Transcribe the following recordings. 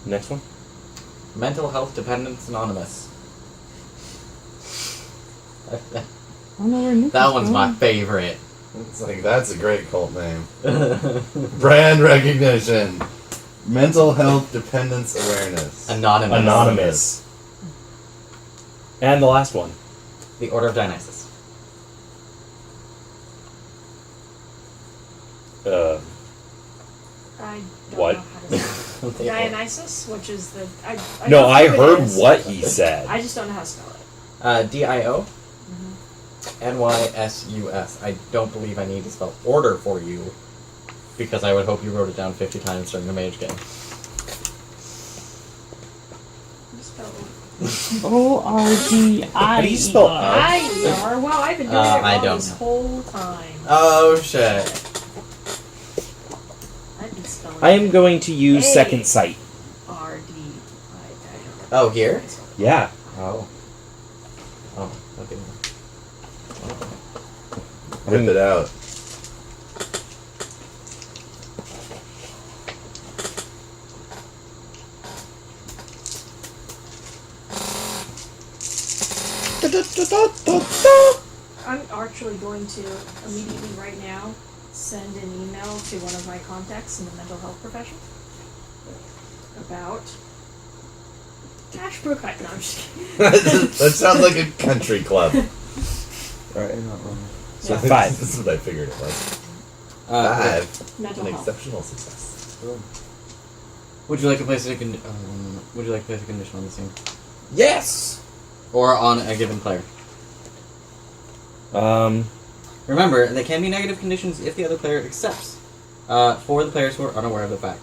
Next one. Mental Health Dependence Anonymous. That one's my favorite. It's like, that's a great cult name. Brand recognition. Mental Health Dependence Awareness. Anonymous. And the last one. The Order of Dionysus. I don't What? know how to spell it. Dionysus, which is the... I No, know I who it heard is. what he said. I just don't know how to spell it. DIO. NYSUS. I don't believe I need to spell order for you, because I would hope you wrote it down 50 times during the mage game. Spell O-R-D-I-E-R. How do you spell I-E-R. Well, I've been doing it I wrong don't this know. whole time. Oh shit. I've been spelling I am going to use Second Sight. R-D-I. Oh, here? Yeah. Oh. Oh, okay. Rip it out. I'm actually going to immediately right now send an email to one of my contacts in the mental health profession about cash brook. No, I'm just kidding. That sounds like a country club. Alright, you're not wrong. So Yeah. 5. This is what I figured it was. 5. Mental An health. exceptional success. Would you like to place a condition on the scene? Yes! Or on a given player. Remember, they can be negative conditions if the other player accepts. For the players who are unaware of the fact,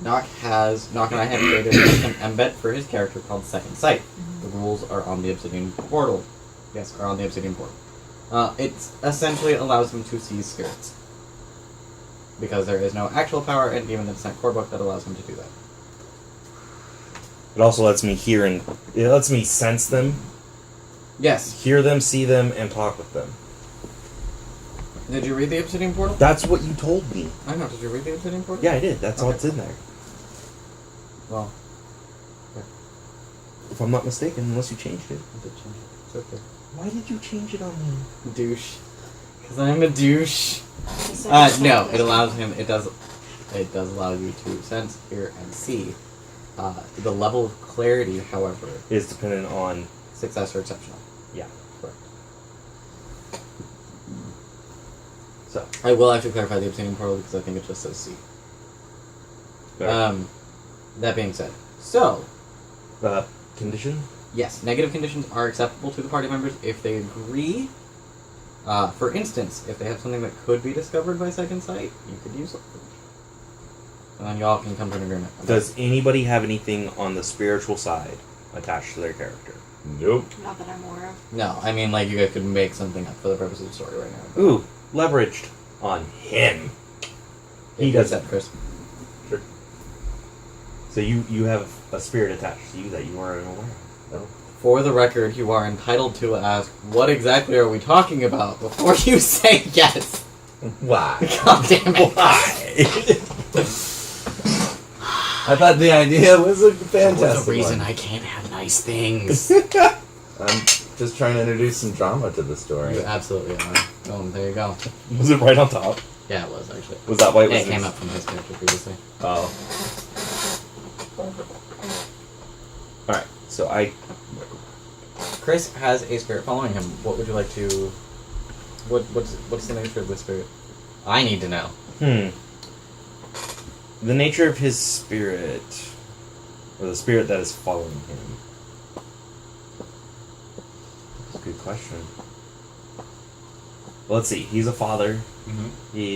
Nock and I have created an embed for his character called Second Sight. The rules are on the Obsidian portal. Yes, are on the Obsidian portal. It essentially allows him to see spirits. Because there is no actual power in even the Descent core book that allows him to do that. It also lets me hear and it lets me sense them, Yes. hear them, see them, and talk with them. Did you read the Obsidian portal? That's what you told me. I know. Did you read the Obsidian portal? Yeah, I did. That's all Okay. that's in there. Well, If I'm not mistaken, unless you changed it. I did change it. It's okay. Why did you change it on me? Douche. Because I'm a douche. The No, it allows him. It does allow you to sense, hear, and see. The level of clarity, however, Is dependent on... success or exceptional. Yeah. Correct. So. I will actually clarify the Obsidian portal because I think it just says C. That being said, so Condition? yes, negative conditions are acceptable to the party members if they agree. For instance, if they have something that could be discovered by Second Sight, you could use it. And then you all can come to an agreement. Does anybody have anything on the spiritual side attached to their character? Nope. Not that I'm aware of. No, I mean, like, you guys could make something up for the purpose of the story right now. Ooh, leveraged on him. He If you does accept, Chris. Sure. So you have a spirit attached to you that you aren't aware of. No. For the record, you are entitled to ask, what exactly are we talking about before you say yes. Why? God damn it. Why? I thought the idea was a fantastic There's a reason one. I can't have nice things. I'm just trying to introduce some drama to the story. You absolutely are. Oh, there you go. Was it right on top? Yeah, it was, actually. Was that why it Yeah, was? it came up from his character previously. Oh. Alright, so Chris has a spirit following him. What would you like to... What's the nature of the spirit? I need to know. The nature of his spirit, or the spirit that is following him. That's a good question. Well, let's see. He's a father. Mm-hmm.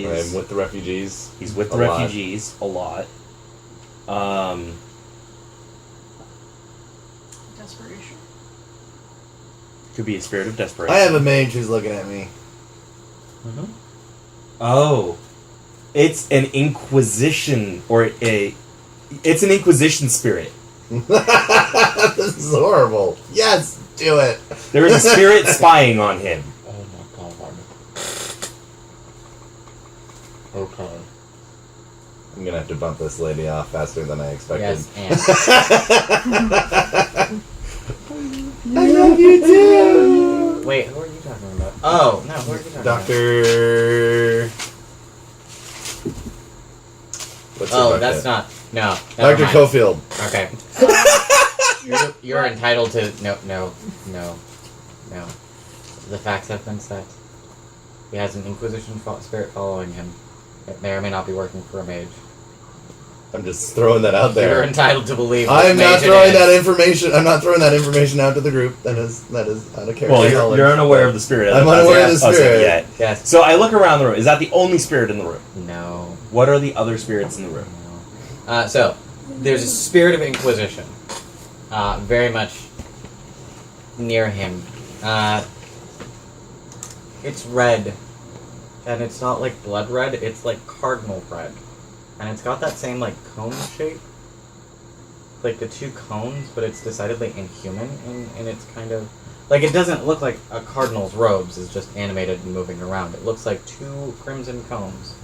I'm with the refugees. He's with the A lot. refugees a lot. Desperation. Could be a spirit of desperation. I have a mage who's looking at me. Mm-hmm. Oh. It's an Inquisition, it's an Inquisition spirit. This is horrible. Yes, do it. There is a spirit spying on him. Oh my god. Okay. I'm gonna have to bump this lady off faster than I expected. Yes, and I love you too! wait, who are you talking about? Oh, no, who are you talking Dr. What's about? Oh, your that's bucket? not. No. Dr. Cofield. Okay. You're entitled to. No. The facts have been set. He has an Inquisition spirit following him. It may or may not be working for a mage. I'm just throwing that out there. You're entitled to believe. I'm which not mage it throwing is. that information. I'm not throwing that information out to the group. That is out of character. Well, you're unaware of the spirit. I'm unaware of the spirit. Yet. Yes. So I look around the room. Is that the only spirit in the room? No. What are the other spirits in the room? So there's a spirit of Inquisition, very much near him. It's red, and it's not like blood red. It's like cardinal red, and it's got that same like cone shape, like the two cones, but it's decidedly inhuman, and it's kind of like it doesn't look like a cardinal's robes is just animated and moving around. It looks like two crimson cones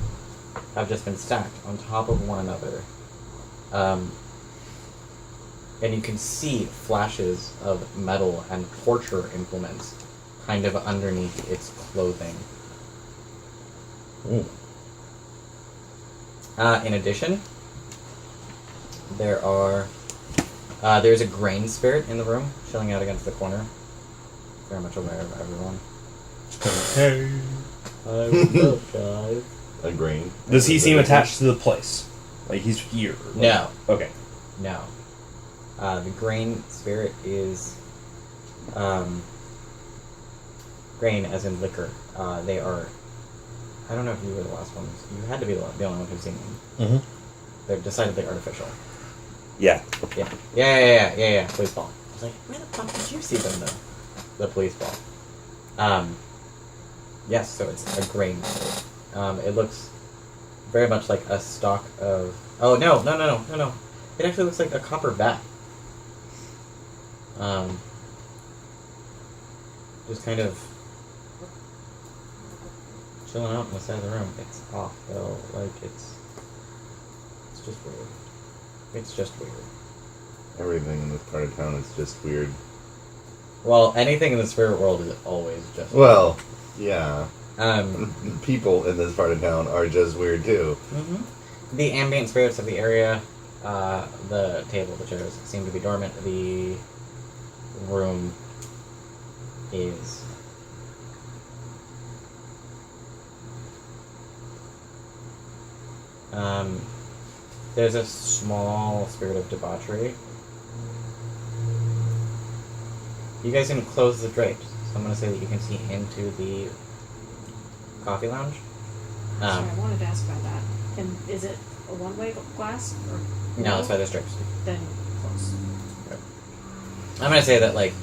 have just been stacked on top of one another. And you can see flashes of metal and torture implements kind of underneath its clothing. Ooh. In addition, there's a grain spirit in the room, chilling out against the corner. Very much aware of everyone. Hey. What's up, guys? A grain. Does he seem attached to the place? Like he's here? No. Okay. No. The grain spirit is grain as in liquor. They are. I don't know if you were the last one. You had to be the only one who's seen them. Mm-hmm. They're decidedly artificial. Yeah. Yeah. Police ball. I was like, where the fuck did you see them though? The police ball. Yes. So it's a grain spirit. It looks very much like a stalk of. Oh no! It actually looks like a copper bat. Just kind of chilling out on the side of the room. It's off though. Like it's just weird. It's just weird. Everything in this part of town is just weird. Well, anything in the spirit world is always just weird. Well, yeah. Um, People in this part of town are just weird too. mm-hmm. The ambient spirits of the area, the table, the chairs seem to be dormant. The room is there's a small spirit of debauchery. You guys can close the drapes, so I'm going to say that you can see into the coffee lounge. Sorry, I wanted to ask about that. Is it a one-way glass? Or No, that's why there's drapes. Then close. I'm going to say that, like,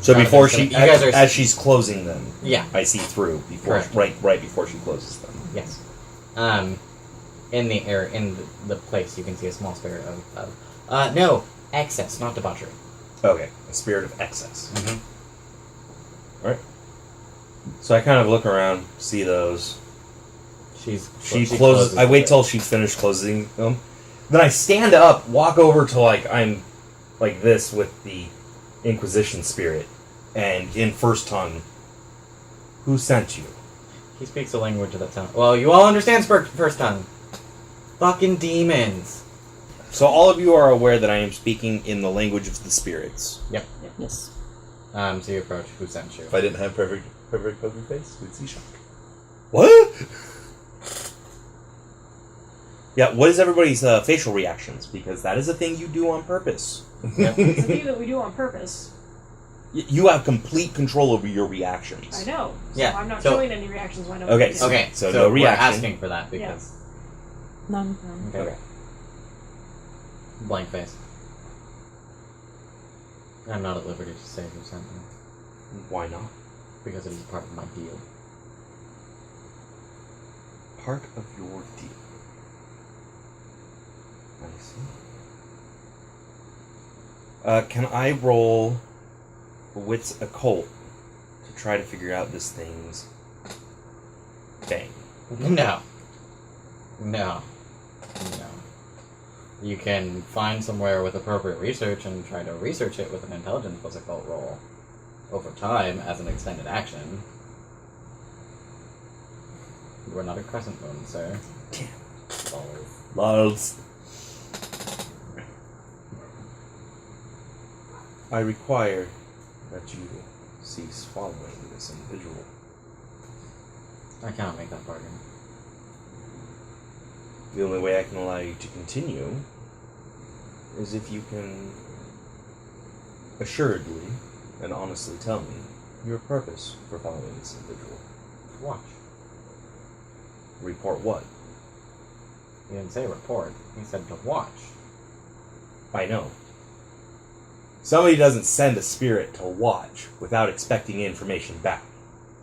So before she, you guys are- as she's closing them, yeah, I see through before, Correct. right before she closes them. yes. In the air, in the place, you can see a small spirit of no, excess, not debauchery. Okay, a spirit of excess. Mm-hmm. Right. So I kind of look around, see those. She closes. closes. I wait it. till she finished closing them. Then I stand up, walk over to I'm like this with the Inquisition Spirit, and in first tongue, who sent you? He speaks a language of that tongue. Well, you all understand first tongue. Fucking demons. So all of you are aware that I am speaking in the language of the spirits. Yep. Yes. So you approach. Who sent you? If I didn't have perfect poker face, we'd see shock. What? Yeah, what is everybody's facial reactions? Because that is a thing you do on purpose. Yep. It's a thing that we do on purpose. You have complete control over your reactions. I know. So Yeah, I'm not so- showing any reactions when I know. Okay, what it is. Okay, So no we're reaction. asking for that because None. okay. Blank face. I'm not at liberty to say who sent me Why not? because it is part of my deal. Part of your deal. I see. Can I roll Wits Occult to try to figure out this thing's thing? No. No. You can find somewhere with appropriate research and try to research it with an intelligence plus occult roll over time as an extended action. You are not a crescent moon, sir. Lols. I require that you cease following this individual. I cannot make that bargain. The only way I can allow you to continue is if you can assuredly and honestly tell me your purpose for following this individual. Watch. Report what? He didn't say report. He said to watch. I know. Somebody doesn't send a spirit to watch without expecting information back.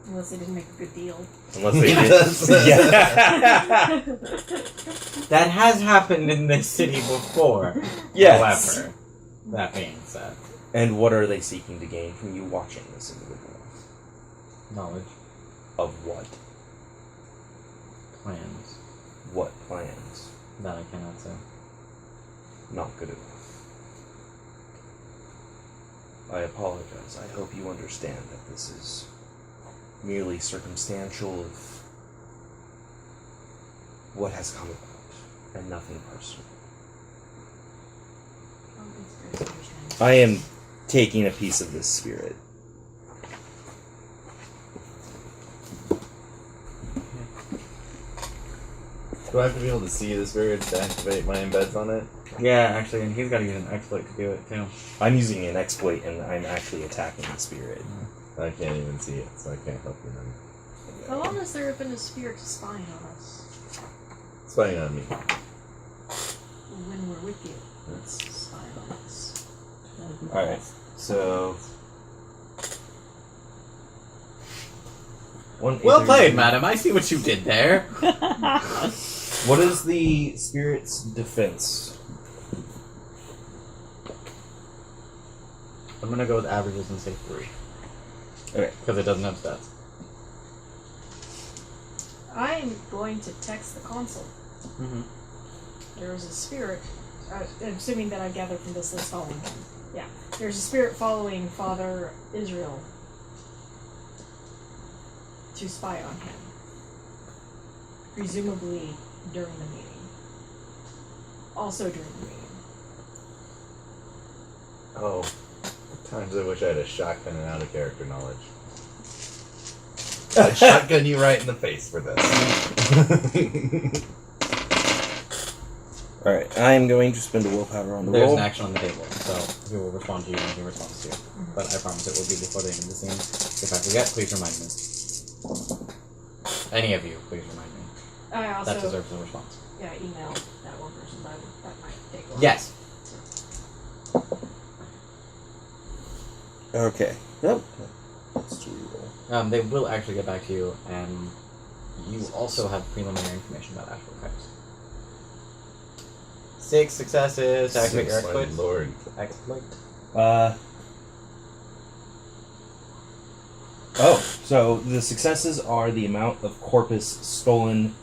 Unless they didn't make a good deal. Unless they did. Yeah. That has happened in this city before. Yes. However, that being said, And what are they seeking to gain from you watching this individual? knowledge, Of what? plans, What plans? that I cannot say. Not good enough. I apologize. I hope you understand that this is merely circumstantial of what has come about, and nothing personal. I am taking a piece of this spirit. Do I have to be able to see the spirit to activate my embeds on it? Yeah, actually, and he's got to use an exploit to do it too. I'm using an exploit, and I'm actually attacking the spirit. I can't even see it, so I can't help you then. How long has there been a spirit spying on us? Spying on me. When we're with you, it's spying on us. Alright, so... Well played, madam. I see what you did there. What is the spirit's defense? I'm gonna go with averages and say 3. Okay. Because it doesn't have stats. I'm going to text the consul. Mm-hmm. There is a spirit, assuming that I gathered from this list following him. Yeah. There's a spirit following Father Israel to spy on him. Presumably during the meeting. Also during the meeting. Oh. Times I wish I had a shotgun and out of character knowledge. I'd shotgun you right in the face for this. Alright, I am going to spend a willpower on the There's roll. an action on the table, so he will respond to you when he responds to you. But I promise it will be before the end of the scene. If I forget, please remind me. Any of you, please remind me. I also That deserves a response. email that one person, but that might take a while. Yes. Okay. Yep. Let's do reroll. They will actually get back to you, and you also have preliminary information about actual effects. 6 successes to activate your My exploits. lord. Exploit. Oh, so the successes are the amount of corpus stolen.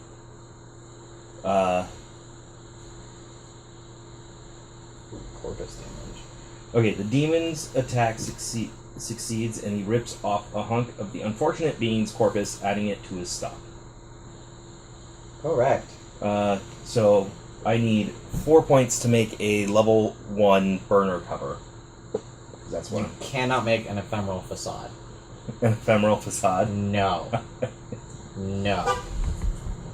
Corpus damage. Okay, the demon's attack succeeds, and he rips off a hunk of the unfortunate being's corpus, adding it to his stock. Correct. So I need 4 points to make a level 1 burner cover. That's You what cannot make an ephemeral facade. an ephemeral facade. No. No.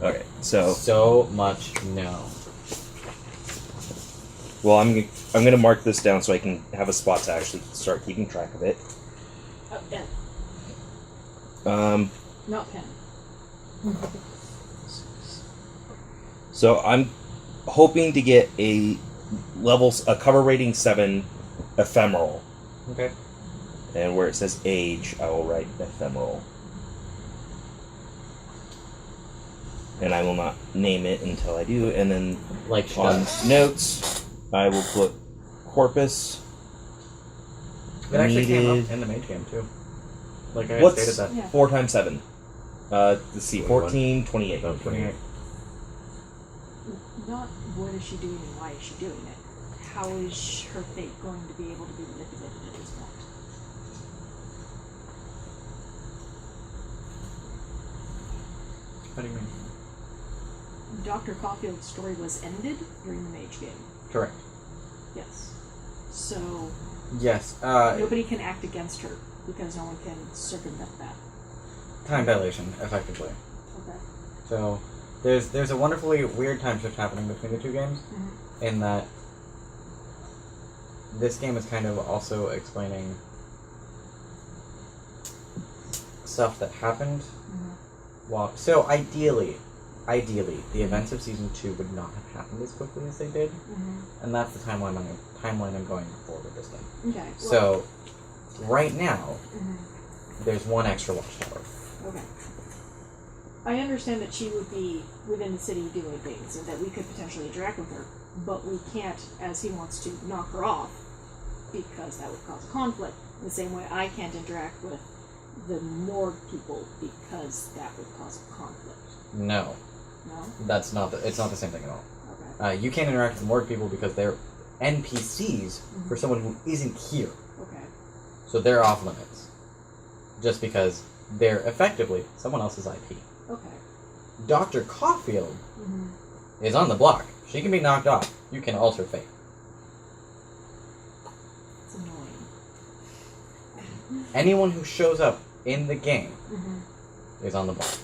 Okay, so So much no. well, I'm gonna mark this down so I can have a spot to actually start keeping track of it. Pen. Not pen. So I'm hoping to get a cover rating 7 ephemeral, Okay. and where it says age, I will write ephemeral, and I will not name it until I do. And then Like she on does. notes, I will put corpus. It actually came needed- up in the mage game too. Like I had What's stated that. Yeah. 4 times 7? Let's see, 14, 28. 28. Not what is she doing and why is she doing it. How is her fate going to be able to be manipulated at this point? What do you mean? Dr. Caulfield's story was ended during the Mage game. Correct. Yes. So Yes. nobody can act against her because no one can circumvent that. Time dilation, effectively. Okay. So there's a wonderfully weird time shift happening between the two games, in that this game is kind of also explaining stuff that happened. Well, so ideally, the events of season 2 would not have happened as quickly as they did, and that's the timeline I'm going for with this game. Okay. So right now, there's one extra watchtower. Okay. I understand that she would be within the city doing things and that we could potentially interact with her, but we can't, as he wants to, knock her off because that would cause a conflict. In the same way I can't interact with the morgue people because that would cause a conflict. No, No? that's not. It's not the same thing at all. Okay. You can't interact with morgue people because they're NPCs for someone who isn't here. Okay. So they're off limits. Just because they're effectively someone else's IP. Okay. Dr. Caulfield is on the block. She can be knocked off. You can alter fate. It's annoying. Anyone who shows up in the game is on the block.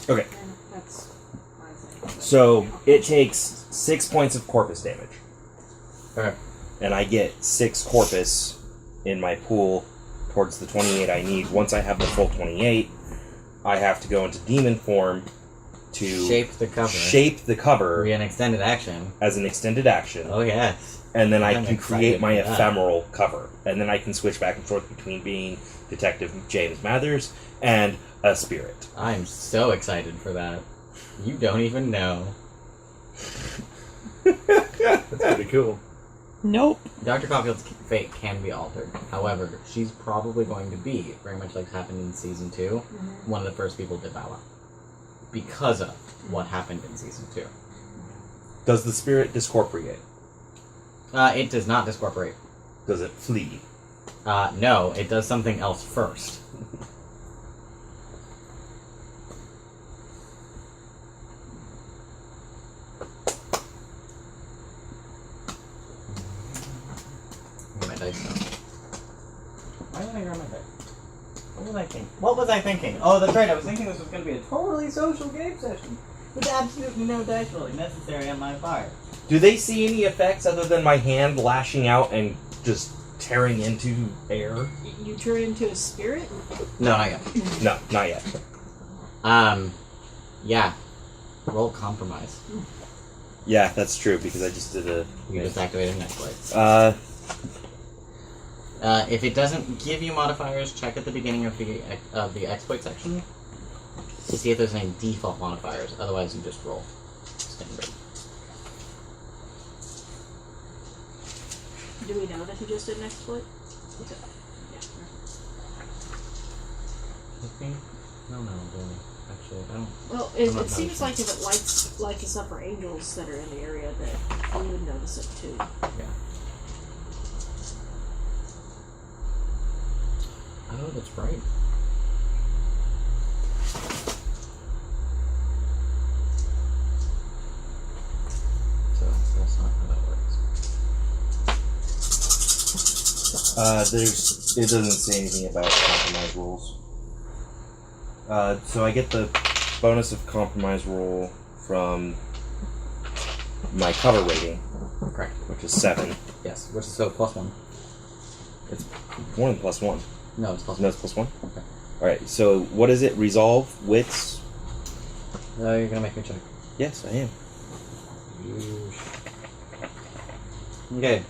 Okay. And that's my thing. So it takes 6 points of corpus damage. Okay. And I get 6 corpus in my pool towards the 28 I need. Once I have the full 28, I have to go into demon form to Shape the cover. shape the cover Be an extended action. as an extended action. Oh, yes. And then I I'm can create excited my for that. ephemeral cover. And then I can switch back and forth between being Detective James Mathers and a spirit. I'm so excited for that. You don't even know. That's pretty cool. Nope. Dr. Caulfield's fate can be altered. However, she's probably going to be, very much like happened in Season 2, one of the first people to bow out. Because of what happened in Season 2. Does the spirit discorporate? It does not discorporate. Does it flee? No, it does something else first. Get my dice now. Why did I grab my dice? What was I thinking? What was I thinking? Oh, that's right. I was thinking this was going to be a totally social game session with absolutely no dice rolling necessary on my part. Do they see any effects other than my hand lashing out and just tearing into air? You turn into a spirit? No, not yet. No, not yet. Yeah. Roll compromise. Yeah, that's true because I just did a. You just activated an exploit. Uh, If it doesn't give you modifiers, check at the beginning of the exploit section to see if there's any default modifiers. Otherwise, you just roll standard. Do we know that he just did an exploit? Yeah. No, really. Actually, I don't. Well, I'm not it seems noticing. like if it lights us up for angels that are in the area, that we would notice it too. Yeah. Oh, that's right. So that's not how that works. it doesn't say anything about compromise rules. So I get the bonus of compromise roll from my cover rating, Correct. which is 7. Yes. Which is so +1. It's more than +1. No, it's +1. No, it's +1? Okay. Alright, so what is it? Resolve, wits? You're gonna make me check. Yes, I am. Okay.